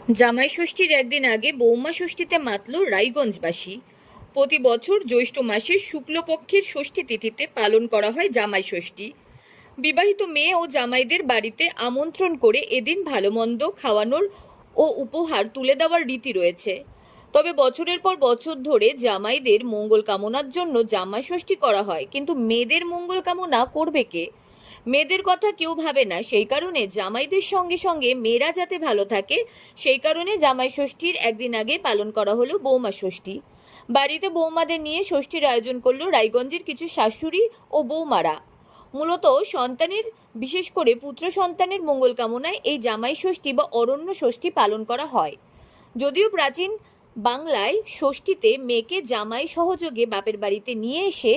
জামাই ষষ্ঠীর একদিন আগে বৌমা ষষ্ঠীতে মাতল রায়গঞ্জবাসী। প্রতি বছর জ্যৈষ্ঠ মাসের শুক্লপক্ষের ষষ্ঠী তিথিতে পালন করা হয় জামাই ষষ্ঠী। বিবাহিত মেয়ে ও জামাইদের বাড়িতে আমন্ত্রণ করে এদিন ভালো মন্দ খাওয়ানোর ও উপহার তুলে দেওয়ার রীতি রয়েছে। তবে বছরের পর বছর ধরে জামাইদের মঙ্গল কামনার জন্য জামাই ষষ্ঠী করা হয়, কিন্তু মেয়েদের মঙ্গল কামনা করবে কে? মেয়েদের কথা কেউ ভাবে না। সেই কারণে জামাইদের সঙ্গে সঙ্গে মেয়েরা যাতে ভালো থাকে, সেই কারণে জামাই ষষ্ঠীর একদিন আগে পালন করা হলো বৌমা ষষ্ঠী। বাড়িতে বৌমাদের নিয়ে ষষ্ঠীর আয়োজন করলো রায়গঞ্জের কিছু শাশুড়ি ও বৌমারা। মূলত সন্তানের, বিশেষ করে পুত্র সন্তানের মঙ্গল কামনায় এই জামাই ষষ্ঠী বা অরণ্য ষষ্ঠী পালন করা হয়। যদিও প্রাচীন বাংলায় ষষ্ঠীতে মেয়েকে জামাই সহযোগে বাপের বাড়িতে নিয়ে এসে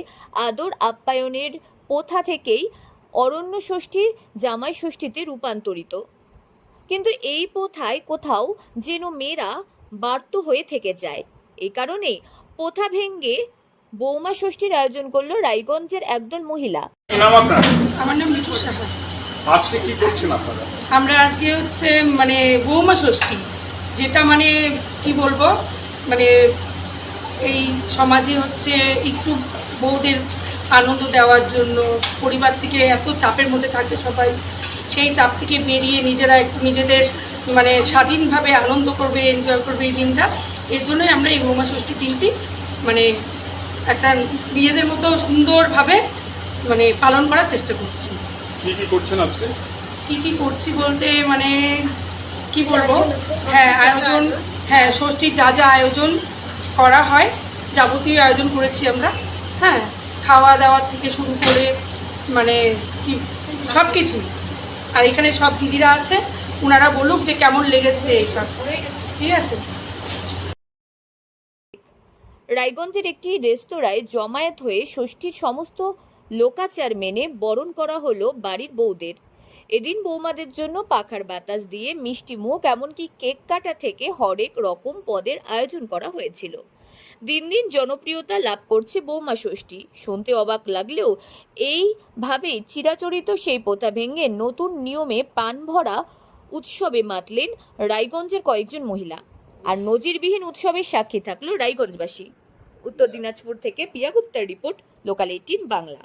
আদর আপ্যায়নের প্রথা থেকেই অরণ্য ষষ্ঠী জামাই ষষ্ঠীতে রূপান্তরিত, কিন্তু এই প্রথায় কোথাও যেন মেয়েরা বার্ত হয়ে থেকে যায়। এই কারণে প্রথা ভেঙ্গে বৌমা ষষ্ঠীর আয়োজন করলো রায়গঞ্জের একদল মহিলা। নাম আপনার? আমার নাম মিঠু সাহা। আজকে কি করছেন আপনারা? আমরা আজকে হচ্ছে বৌমা ষষ্ঠী, যেটা কি বলবো, এই সমাজে হচ্ছে একটু বউদের আনন্দ দেওয়ার জন্য, পরিবার থেকে এত চাপের মধ্যে থাকে সবাই, সেই চাপ থেকে বেরিয়ে নিজেরা একটু নিজেদের স্বাধীনভাবে আনন্দ করবে, এনজয় করবে এই দিনটা। এর জন্যই আমরা এই বৌমা ষষ্ঠী দিনটি একটা নিজেদের মতো সুন্দরভাবে পালন করার চেষ্টা করছি। কি কি করছেন আজকে? কি করছি বলতে কি বলবো, আয়োজন, ষষ্ঠীর যা যা আয়োজন করা হয় যাবতীয় আয়োজন করেছি আমরা। খাওয়া দাওয়ার থেকে শুরু করে কি সব কিছু। আর এখানে সব দিদিরা আছে, ওনারা বলুক যে কেমন লেগেছে এইসব। ঠিক আছে। রায়গঞ্জের একটি রেস্তোরাঁয় জমায়েত হয়ে ষষ্ঠীর সমস্ত লোকাচার মেনে বরণ করা হলো বাড়ির বউদের। এদিন বৌমাদের জন্য পাখার বাতাস দিয়ে মিষ্টি মুখ, এমনকি কেক কাটা থেকে হরেক রকম পদের আয়োজন করা হয়েছিল। দিন দিন জনপ্রিয়তা লাভ করছে বৌমা ষষ্ঠী। শুনতে অবাক লাগলেও এইভাবেই চিরাচরিত সেই প্রথা ভেঙে নতুন নিয়মে পান ভরা উৎসবে মাতলেন রায়গঞ্জের কয়েকজন মহিলা। আর নজিরবিহীন উৎসবের সাক্ষী থাকলো রায়গঞ্জবাসী। উত্তর দিনাজপুর থেকে পিয়া গুপ্তার রিপোর্ট, লোকাল 18 বাংলা।